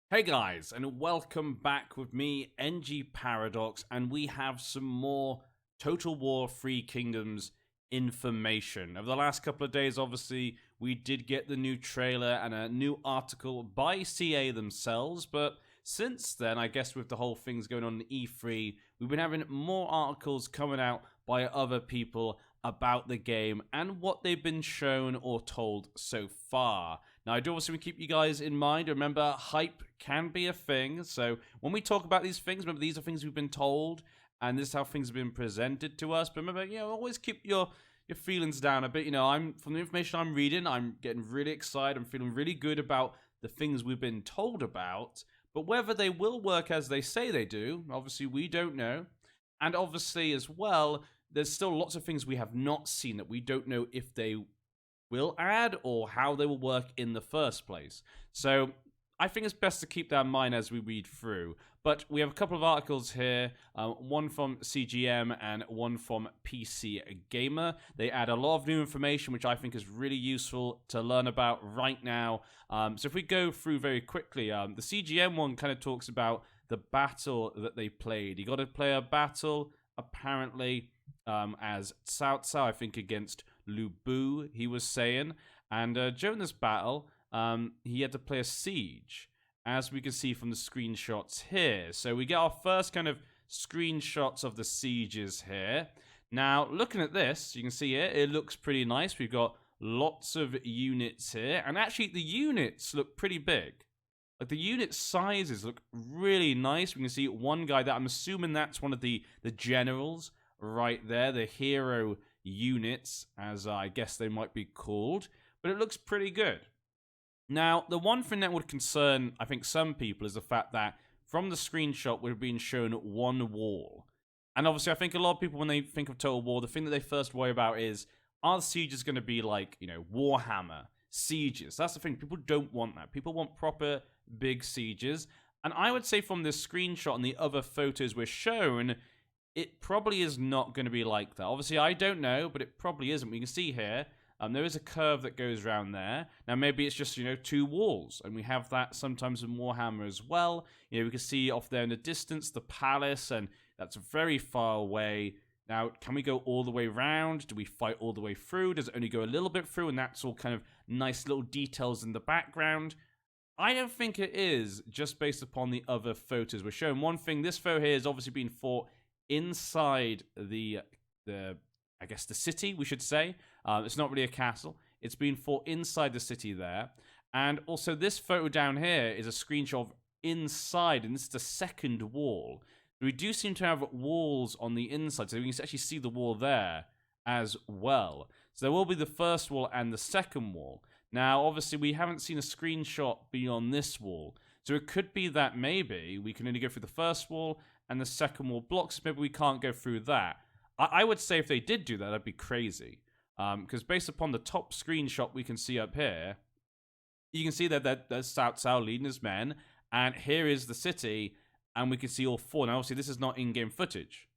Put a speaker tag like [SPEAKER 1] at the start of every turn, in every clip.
[SPEAKER 1] Hey guys, and welcome back with me, NG Paradox, and we have some more Total War Three Kingdoms information. Over the last couple of days, obviously, we did get the new trailer and a new article by CA themselves, but since then, I guess with the whole things going on in E3, we've been having more articles coming out by other people about the game and what they've been shown or told so far. Now, I do also want to keep you guys in mind. Remember, hype can be a thing. So when we talk about these things, remember, these are things we've been told, and this is how things have been presented to us. But remember, always keep your feelings down a bit. I'm from the information I'm reading, I'm getting really excited. I'm feeling really good about the things we've been told about. But whether they will work as they say they do, obviously we don't know. And obviously as well, there's still lots of things we have not seen that we don't know if they will add or how they will work in the first place. So I think it's best to keep that in mind as we read through. But we have a couple of articles here, one from CGM and one from PC Gamer. They add a lot of new information, which I think is really useful to learn about right now. So if we go through very quickly, the CGM one kind of talks about the battle that they played. You got to play a battle, apparently, as Cao Cao, I think, against Lu Bu, he was saying. And during this battle, he had to play a siege, as we can see from the screenshots here. So we get our first kind of screenshots of the sieges here. Now, looking at this, you can see here, it looks pretty nice. We've got lots of units here. And actually, the units look pretty big. Like, the unit sizes look really nice. We can see one guy that I'm assuming that's one of the generals right there, the hero units, as I guess they might be called. But it looks pretty good. Now, the one thing that would concern, I think, some people is the fact that from the screenshot we've been shown one wall. And obviously, I think a lot of people, when they think of Total War, the thing that they first worry about is, are the sieges going to be like, Warhammer sieges? That's the thing. People don't want that. People want proper big sieges. And I would say from this screenshot and the other photos we're shown, it probably is not going to be like that. Obviously, I don't know, but it probably isn't. We can see here, there is a curve that goes around there. Now, maybe it's just, two walls, and we have that sometimes in Warhammer as well. We can see off there in the distance the palace, and that's very far away. Now, can we go all the way around? Do we fight all the way through? Does it only go a little bit through, and that's all kind of nice little details in the background? I don't think it is, just based upon the other photos we're showing. One thing, this photo here is obviously being fought inside the I guess the city, we should say. It's not really a castle. It's being fought inside the city there. And also this photo down here is a screenshot of inside, and this is the second wall. We do seem to have walls on the inside, so we can actually see the wall there as well. So there will be the first wall and the second wall. Now, obviously, we haven't seen a screenshot beyond this wall. So it could be that maybe we can only go through the first wall and the second wall blocks. Maybe we can't go through that. I would say if they did do that, that'd be crazy. Because based upon the top screenshot we can see up here, you can see that there's Cao Cao leading his men, and here is the city, and we can see all four. Now, obviously, this is not in-game footage,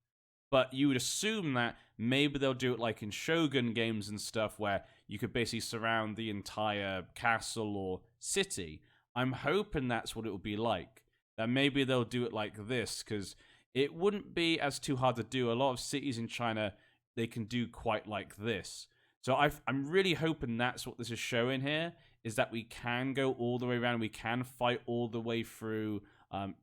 [SPEAKER 1] but you would assume that maybe they'll do it like in Shogun games and stuff, where you could basically surround the entire castle or city. I'm hoping that's what it will be like. That maybe they'll do it like this, because it wouldn't be as too hard to do. A lot of cities in China, they can do quite like this. So I'm really hoping that's what this is showing here, is that we can go all the way around. We can fight all the way through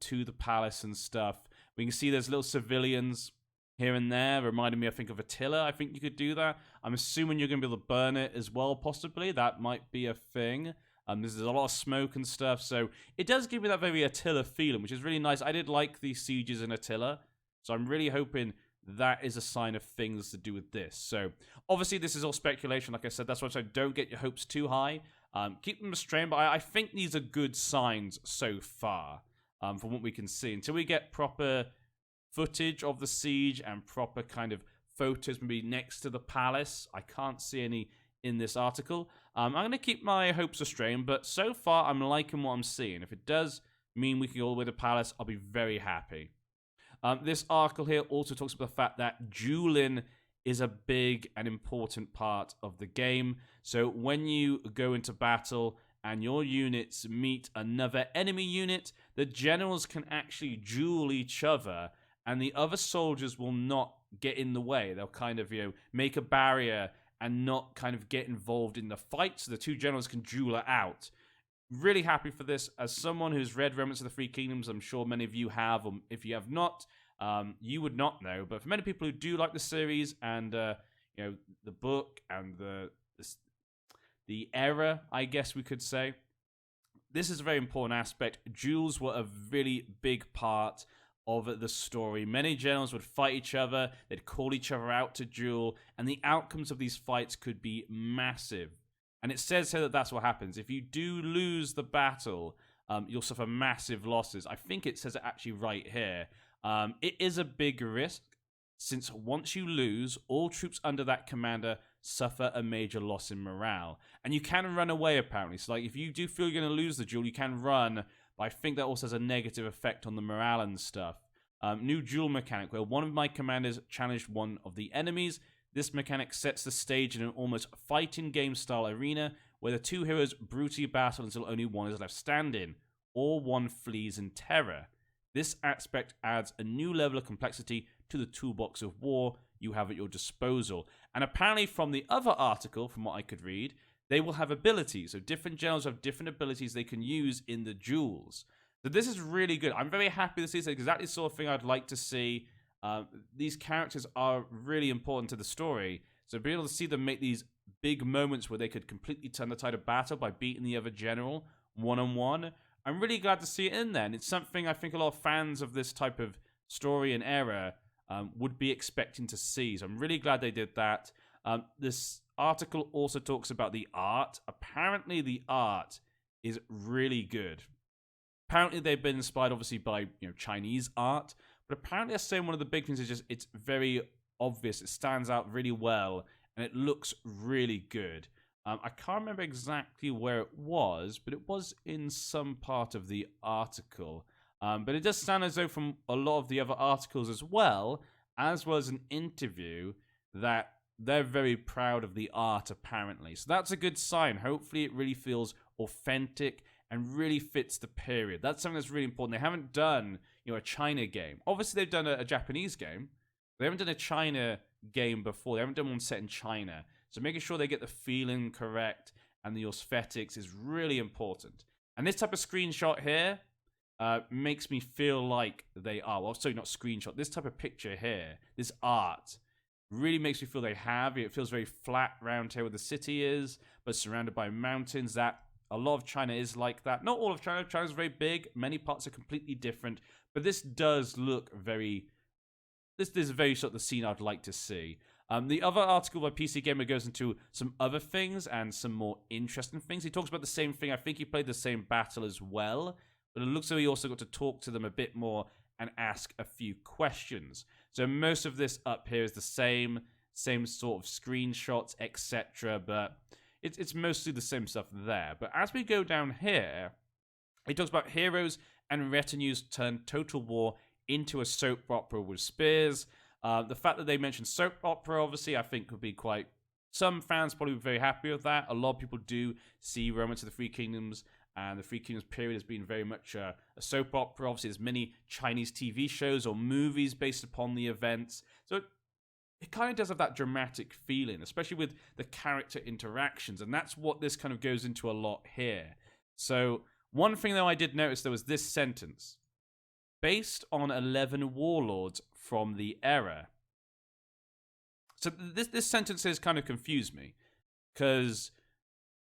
[SPEAKER 1] to the palace and stuff. We can see there's little civilians here and there, reminding me, I think, of Attila. I think you could do that. I'm assuming you're going to be able to burn it as well, possibly. That might be a thing. There's a lot of smoke and stuff, so it does give me that very Attila feeling, which is really nice. I did like these sieges in Attila, so I'm really hoping that is a sign of things to do with this. So, obviously, this is all speculation. Like I said, that's why I said don't get your hopes too high. Keep them restrained, but I think these are good signs so far, from what we can see. Until we get proper footage of the siege and proper kind of photos maybe next to the palace, I can't see any in this article. I'm going to keep my hopes restrained, but so far I'm liking what I'm seeing. If it does mean we can go all the way to Palace, I'll be very happy. This article here also talks about the fact that dueling is a big and important part of the game. So when you go into battle and your units meet another enemy unit, the generals can actually duel each other, and the other soldiers will not get in the way. They'll kind of, make a barrier and not kind of get involved in the fight, so the two generals can duel it out. Really happy for this. As someone who's read Remnants of the Three Kingdoms, I'm sure many of you have, or if you have not, you would not know. But for many people who do like the series and the book and the era, I guess we could say, this is a very important aspect. Duels were a really big part of the story. Many generals would fight each other, they'd call each other out to duel, and the outcomes of these fights could be massive. And it says here that that's what happens. If you do lose the battle, you'll suffer massive losses. I think it says it actually right here. It is a big risk, since once you lose, all troops under that commander suffer a major loss in morale. And you can run away, apparently. So, if you do feel you're going to lose the duel, you can run. But I think that also has a negative effect on the morale and stuff. New duel mechanic, where one of my commanders challenged one of the enemies. This mechanic sets the stage in an almost fighting game style arena where the two heroes brutally battle until only one is left standing, or one flees in terror. This aspect adds a new level of complexity to the toolbox of war you have at your disposal. And apparently from the other article, from what I could read, they will have abilities. So different generals have different abilities they can use in the duels. So this is really good. I'm very happy to see this. It's exactly the sort of thing I'd like to see. These characters are really important to the story. So being able to see them make these big moments where they could completely turn the tide of battle by beating the other general one-on-one, I'm really glad to see it in there. And it's something I think a lot of fans of this type of story and era would be expecting to see. So I'm really glad they did that. This article also talks about the art. Apparently the art is really good. Apparently they've been inspired obviously by Chinese art, but apparently they're saying one of the big things is just it's very obvious. It stands out really well and it looks really good. I can't remember exactly where it was, but it was in some part of the article. But it does sound as though from a lot of the other articles as well as an interview, that they're very proud of the art apparently. So that's a good sign. Hopefully it really feels authentic and really fits the period. That's something that's really important. They haven't done, a China game. Obviously they've done a Japanese game. They haven't done a China game before. They haven't done one set in China. So making sure they get the feeling correct and the aesthetics is really important. And this type of screenshot here makes me feel like they are. Well, sorry, not screenshot. This type of picture here, this art, really makes me feel they have. It feels very flat around here where the city is, but surrounded by mountains. That a lot of China is like that. Not all of China. China's very big. Many parts are completely different. But this does look very... This is very sort of the scene I'd like to see. The other article by PC Gamer goes into some other things and some more interesting things. He talks about the same thing. I think he played the same battle as well. But it looks like he also got to talk to them a bit more and ask a few questions. So most of this up here is the same sort of screenshots, etc. But it's mostly the same stuff there. But as we go down here, he talks about heroes and retinues turn total war into a soap opera with spears. The fact that they mentioned soap opera, obviously, I think would be quite... Some fans probably be very happy with that. A lot of people do see Romance of the Three Kingdoms and the Three Kingdoms period has been very much a soap opera. Obviously, there's many Chinese TV shows or movies based upon the events. So it kind of does have that dramatic feeling, especially with the character interactions. And that's what this kind of goes into a lot here. So one thing, though, I did notice, there was this sentence. Based on 11 warlords from the era. So this sentence has kind of confused me, because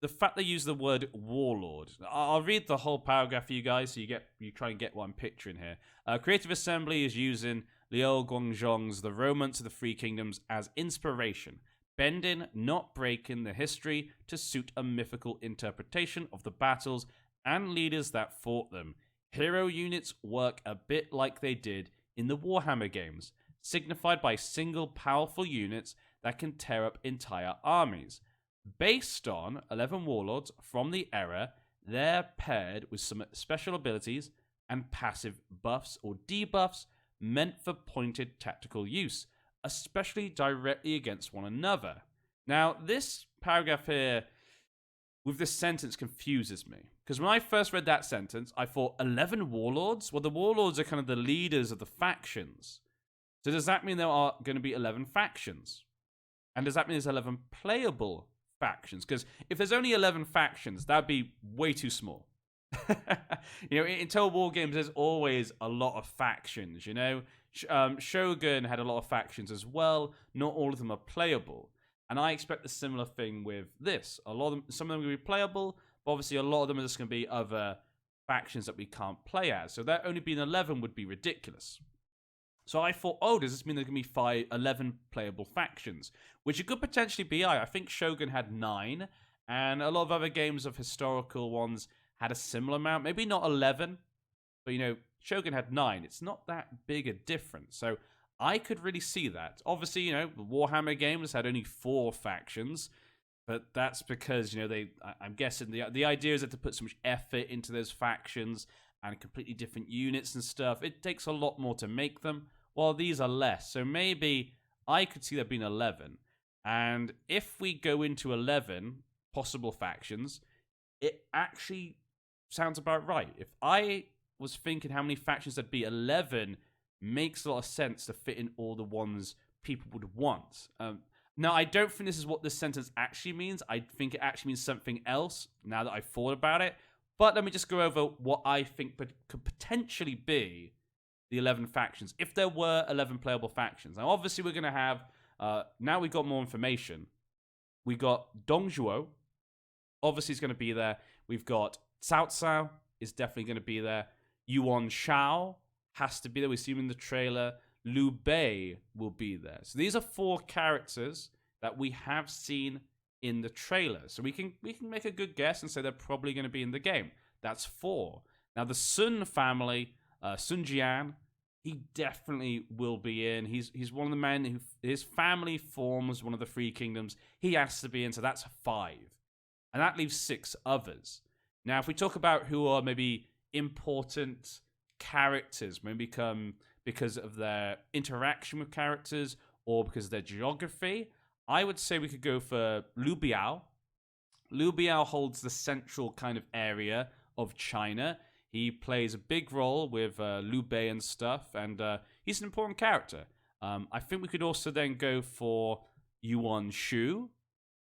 [SPEAKER 1] the fact they use the word warlord. I'll read the whole paragraph for you guys, so you try and get what I'm picturing here. Creative Assembly is using Liu Guangzhong's The Romance of the Three Kingdoms as inspiration, bending, not breaking the history to suit a mythical interpretation of the battles and leaders that fought them. Hero units work a bit like they did in the Warhammer games, signified by single powerful units that can tear up entire armies. Based on 11 warlords from the era, they're paired with some special abilities and passive buffs or debuffs meant for pointed tactical use, especially directly against one another. Now, this paragraph here with this sentence confuses me. Because when I first read that sentence, I thought 11 warlords? Well, the warlords are kind of the leaders of the factions. So does that mean there are going to be 11 factions? And does that mean there's 11 playable factions? Because if there's only 11 factions, that'd be way too small. In Total War games, there's always a lot of factions, Shogun had a lot of factions as well. Not all of them are playable. And I expect a similar thing with this. Some of them are going to be playable, but obviously a lot of them are just going to be other factions that we can't play as. So that only being 11 would be ridiculous. So I thought, does this mean there can be 11 playable factions? Which it could potentially be. I think Shogun had 9, and a lot of other games of historical ones had a similar amount. Maybe not 11, but Shogun had 9. It's not that big a difference. So I could really see that. Obviously, the Warhammer games had only 4 factions, but that's because, I'm guessing the idea is that to put so much effort into those factions and completely different units and stuff, it takes a lot more to make them, while these are less. So maybe I could see there being 11. And if we go into 11 possible factions, it actually sounds about right. If I was thinking how many factions there'd be, 11 makes a lot of sense to fit in all the ones people would want. Now, I don't think this is what this sentence actually means. I think it actually means something else now that I've thought about it. But let me just go over what I think could potentially be the 11 factions, if there were 11 playable factions. Now, obviously, we're going to have, now we've got more information. We got Dongzhuo, obviously is going to be there. We've got Cao Cao is definitely going to be there. Yuan Shao has to be there. We've seen in the trailer. Liu Bei will be there. So these are 4 characters that we have seen in the trailer. So we can make a good guess and say they're probably going to be in the game. That's 4. Now the Sun family, Sun Jian, he definitely will be in. He's one of the men who his family forms one of the 3 kingdoms. He has to be in, so that's 5. And that leaves 6 others. Now if we talk about who are maybe important characters, maybe because of their interaction with characters or because of their geography, I would say we could go for Liu Biao. Liu Biao holds the central kind of area of China. He plays a big role with Liu Bei and stuff, and he's an important character. I think we could also then go for Yuan Shu.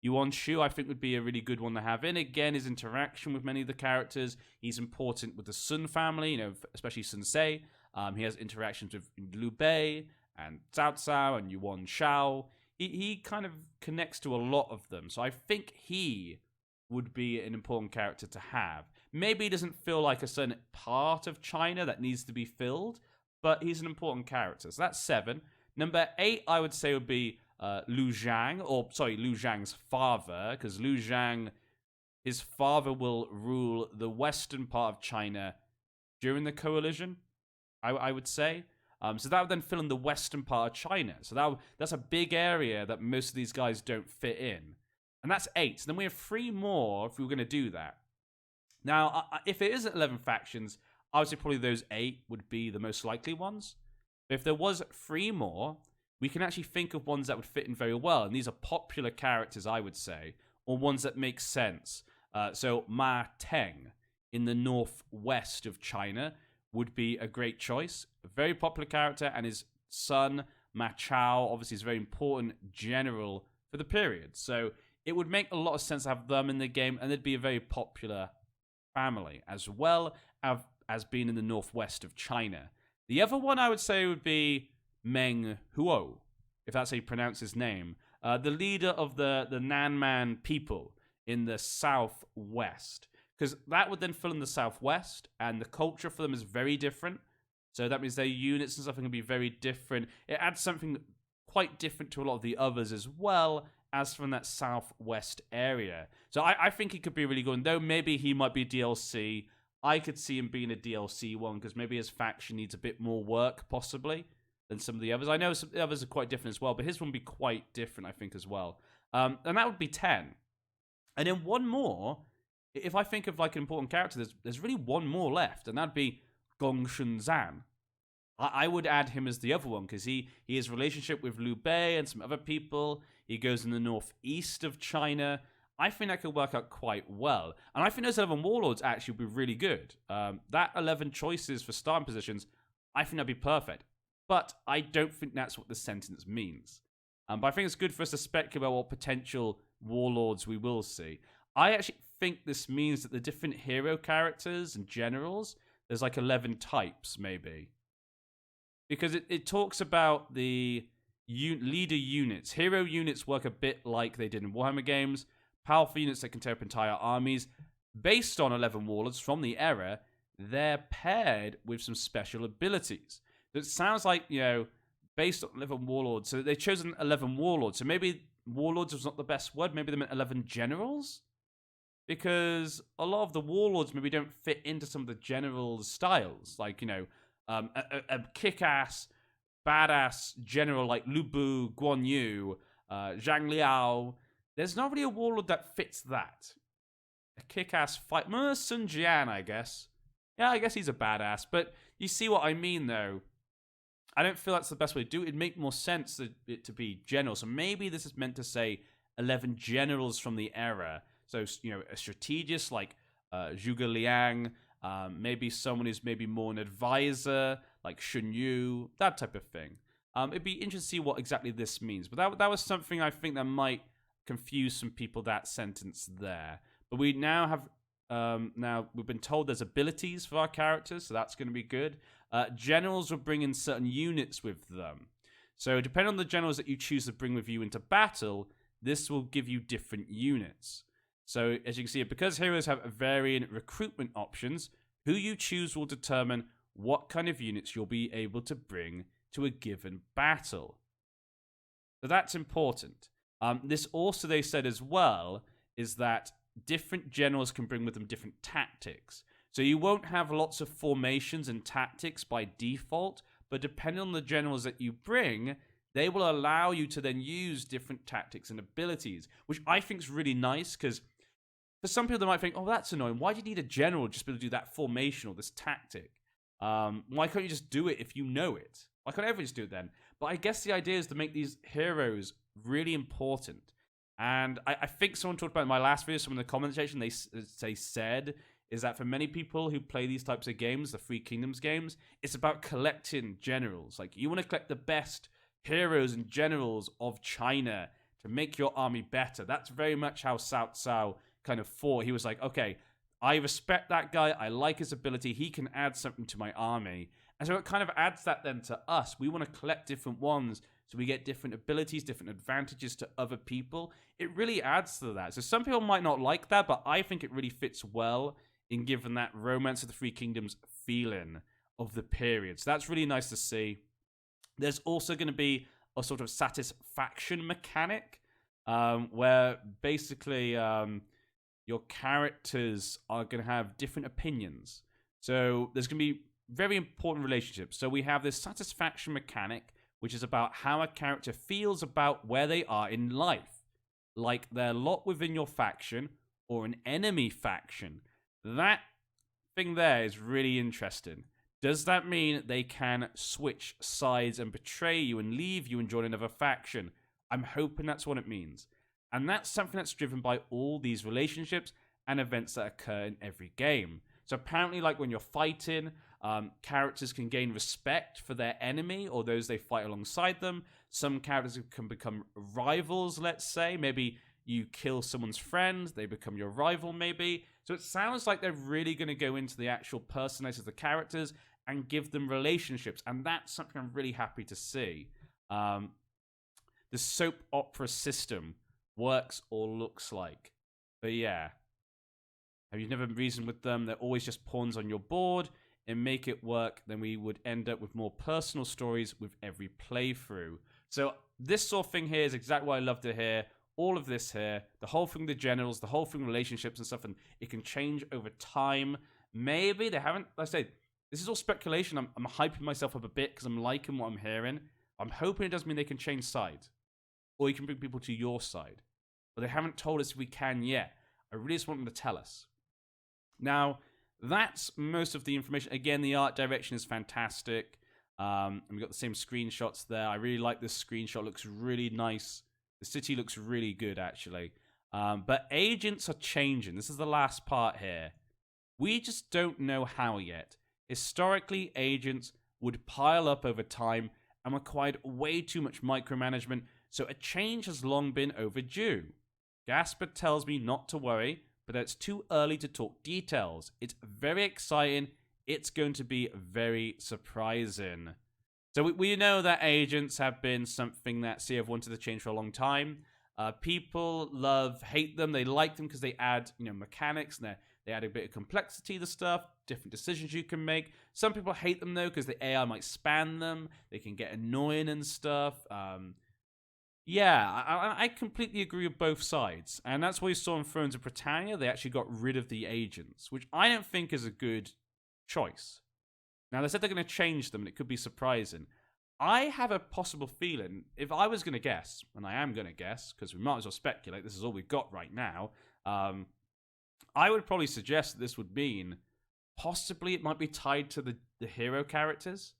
[SPEAKER 1] Yuan Shu, I think, would be a really good one to have in. Again, his interaction with many of the characters. He's important with the Sun family, especially Sun Ce. He has interactions with Liu Bei and Cao Cao and Yuan Shao. He kind of connects to a lot of them. So I think he would be an important character to have. Maybe he doesn't feel like a certain part of China that needs to be filled, but he's an important character. So that's 7. Number 8, I would say, would be Liu Zhang, Liu Zhang's father, because Liu Zhang, his father will rule the western part of China during the coalition, I would say. So that would then fill in the western part of China. So that's a big area that most of these guys don't fit in. And that's 8. So then we have 3 more if we were going to do that. Now, if it isn't 11 factions, I would say probably those 8 would be the most likely ones. But if there was 3 more, we can actually think of ones that would fit in very well. And these are popular characters, I would say, or ones that make sense. So Ma Teng in the northwest of China would be a great choice. A very popular character, and his son, Ma Chao, obviously is a very important general for the period. So it would make a lot of sense to have them in the game, and they'd be a very popular family, as well as being in the northwest of China. The other one I would say would be Meng Huo, if that's how you pronounce his name. The leader of the Nanman people in the southwest. Because that would then fill in the southwest, and the culture for them is very different. So that means their units and stuff are going to be very different. It adds something quite different to a lot of the others as well, as from that southwest area. So I think he could be really good. And though maybe he might be DLC, I could see him being a DLC one, because maybe his faction needs a bit more work, possibly, than some of the others. I know some of the others are quite different as well, but his one would be quite different, I think, as well. And that would be 10. And then one more, if I think of like an important character, there's really one more left, and that'd be Gong Shunzan. I would add him as the other one, because he has a relationship with Liu Bei and some other people. He goes in the northeast of China. I think that could work out quite well. And I think those 11 Warlords actually would be really good. That 11 choices for starting positions, I think that'd be perfect. But I don't think that's what the sentence means. But I think it's good for us to speculate about what potential Warlords we will see. I actually think this means that the different hero characters and generals, there's like 11 types, maybe. Because it talks about the leader units. Hero units work a bit like they did in Warhammer games. Powerful units that can tear up entire armies. Based on 11 Warlords from the era, they're paired with some special abilities. It sounds like, based on 11 Warlords. So they've chosen 11 Warlords. So maybe Warlords was not the best word. Maybe they meant 11 generals? Because a lot of the Warlords maybe don't fit into some of the general styles. Like, a kick-ass, badass general like Lu Bu, Guan Yu, Zhang Liao. There's not really a Warlord that fits that. A kick-ass fight. Sun Jian, I guess. Yeah, I guess he's a badass. But you see what I mean, though. I don't feel that's the best way to do it. It'd make more sense for it to be general. So maybe this is meant to say 11 generals from the era. So, a strategist like Zhuge Liang. Maybe someone who's maybe more an advisor, like Shun Yu. That type of thing. It'd be interesting to see what exactly this means. But that was something I think that might confuse some people, that sentence there. But we now have... now, we've been told there's abilities for our characters, so that's going to be good. Generals will bring in certain units with them. So depending on the generals that you choose to bring with you into battle, this will give you different units. So as you can see, because heroes have varying recruitment options, who you choose will determine what kind of units you'll be able to bring to a given battle. So that's important. This also, they said as well, is that different generals can bring with them different tactics. So you won't have lots of formations and tactics by default, but depending on the generals that you bring, they will allow you to then use different tactics and abilities, which I think is really nice, because for some people they might think, oh, that's annoying. Why do you need a general just to be able to do that formation or this tactic? Why can't you just do it if you know it? Why can't everyone just do it then? But I guess the idea is to make these heroes really important. And I think someone talked about in my last video, someone in the comment section, they said, is that for many people who play these types of games, the Three Kingdoms games, it's about collecting generals. Like, you want to collect the best heroes and generals of China to make your army better. That's very much how Cao Cao kind of fought. He was like, okay, I respect that guy. I like his ability. He can add something to my army. And so it kind of adds that then to us. We want to collect different ones so we get different abilities, different advantages to other people. It really adds to that. So some people might not like that, but I think it really fits well in giving that Romance of the Three Kingdoms feeling of the period. So that's really nice to see. There's also going to be a sort of satisfaction mechanic where basically your characters are going to have different opinions. So there's going to be very important relationships. So we have this satisfaction mechanic, which is about how a character feels about where they are in life. Like their lot within your faction or an enemy faction. That thing there is really interesting. Does that mean they can switch sides and betray you and leave you and join another faction? I'm hoping that's what it means. And that's something that's driven by all these relationships and events that occur in every game. So apparently, like when you're fighting, characters can gain respect for their enemy or those they fight alongside them. Some characters can become rivals, let's say. Maybe you kill someone's friend, they become your rival maybe. So it sounds like they're really going to go into the actual personalities of the characters and give them relationships. And that's something I'm really happy to see. The soap opera system works or looks like. But yeah. Have you never reasoned with them? They're always just pawns on your board. And make it work, then we would end up with more personal stories with every playthrough. So this sort of thing here is exactly what I love to hear. All of this here, the whole thing, the generals, the whole thing, relationships and stuff, and it can change over time. Maybe they haven't, like I say, this is all speculation. I'm hyping myself up a bit because I'm liking what I'm hearing. I'm hoping it doesn't mean they can change sides. Or you can bring people to your side. But they haven't told us if we can yet. I really just want them to tell us. Now, that's most of the information. Again, the art direction is fantastic. And we got the same screenshots there. I really like this screenshot. It looks really nice. The city looks really good, actually. But agents are changing. This is the last part here. We just don't know how yet. Historically, agents would pile up over time and required way too much micromanagement, so a change has long been overdue. Gasper tells me not to worry, but that it's too early to talk details. It's very exciting. It's going to be very surprising. So we know that agents have been something that CF wanted to change for a long time. People hate them. They like them because they add, mechanics, and they add a bit of complexity to stuff, different decisions you can make. Some people hate them, though, because the AI might spam them. They can get annoying and stuff. I completely agree with both sides. And that's what you saw in Thrones of Britannia. They actually got rid of the agents, which I don't think is a good choice. Now, they said they're going to change them, and it could be surprising. I have a possible feeling, if I was going to guess, and I am going to guess, because we might as well speculate, this is all we've got right now, I would probably suggest that this would mean possibly it might be tied to the hero characters.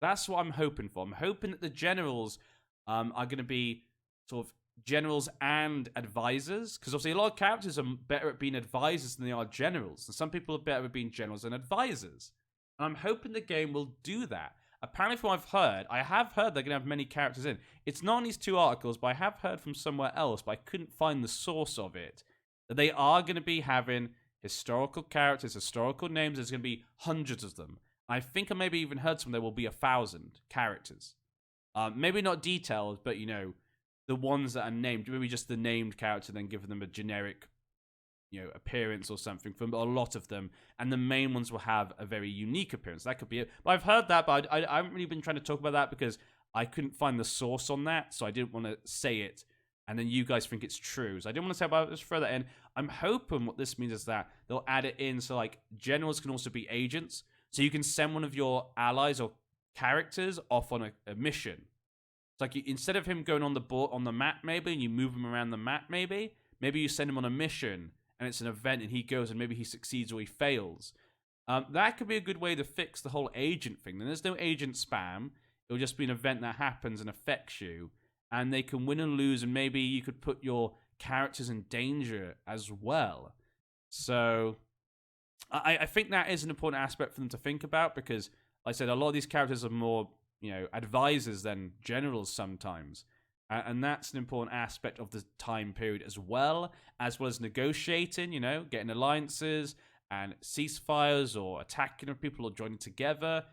[SPEAKER 1] That's what I'm hoping for. I'm hoping that the generals are going to be sort of generals and advisors, because obviously a lot of characters are better at being advisors than they are generals, and some people are better at being generals and advisors. And I'm hoping the game will do that. Apparently, from what I have heard they're going to have many characters in. It's not in these two articles, but I have heard from somewhere else, but I couldn't find the source of it, that they are going to be having historical characters, historical names. There's going to be hundreds of them. I think I maybe even heard there will be 1,000 characters. Maybe not detailed, but, the ones that are named. Maybe just the named character, then giving them a generic appearance or something from a lot of them, and the main ones will have a very unique appearance. That could be it. But I've heard that, but I haven't really been trying to talk about that because I couldn't find the source on that, so I didn't want to say it, and then you guys think it's true. So I didn't want to say about it, just throw that in. I'm hoping what this means is that they'll add it in, so like generals can also be agents, so you can send one of your allies or characters off on a mission. It's like instead of him going on the board on the map, maybe, and you move him around the map, maybe you send him on a mission. And it's an event, and he goes, and maybe he succeeds or he fails. That could be a good way to fix the whole agent thing. Then there's no agent spam. It'll just be an event that happens and affects you, and they can win and lose, and maybe you could put your characters in danger as well. So I think that is an important aspect for them to think about, because, like I said, a lot of these characters are more, advisors than generals sometimes. And that's an important aspect of the time period as well as negotiating, getting alliances and ceasefires or attacking people or joining together.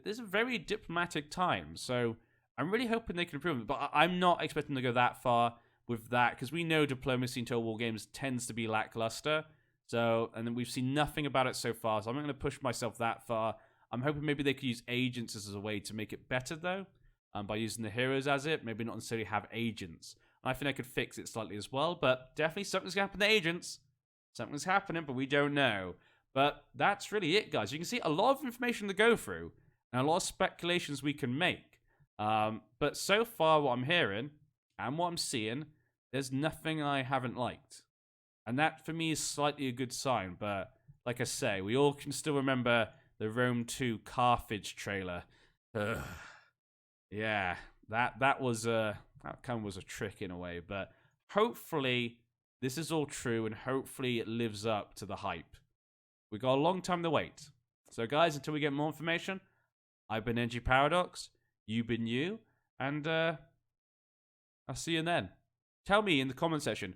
[SPEAKER 1] There's a very diplomatic time. So I'm really hoping they can improve it. But I'm not expecting to go that far with that, because we know diplomacy in Total War games tends to be lackluster. So, and then we've seen nothing about it so far. So I'm not going to push myself that far. I'm hoping maybe they could use agents as a way to make it better, though. By using the heroes as it, maybe not necessarily have agents. And I think I could fix it slightly as well, but definitely something's going to happen to agents. Something's happening, but we don't know. But that's really it, guys. You can see a lot of information to go through, and a lot of speculations we can make. But so far, what I'm hearing, and what I'm seeing, there's nothing I haven't liked. And that, for me, is slightly a good sign. But, like I say, we all can still remember the Rome 2 Carthage trailer. Yeah, that kind of was a trick in a way, but hopefully this is all true, and hopefully it lives up to the hype. We got a long time to wait. So guys, until we get more information, I've been NG Paradox, you've been you, and I'll see you then. Tell me in the comment section,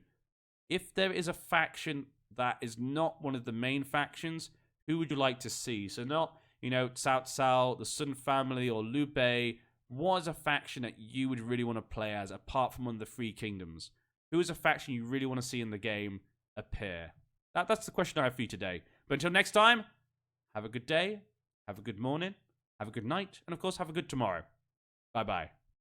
[SPEAKER 1] if there is a faction that is not one of the main factions, who would you like to see? So not, Cao Cao, the Sun family, or Liu Bei. What is a faction that you would really want to play as, apart from one of the Three Kingdoms? Who is a faction you really want to see in the game appear? That's the question I have for you today. But until next time, have a good day, have a good morning, have a good night, and of course, have a good tomorrow. Bye-bye.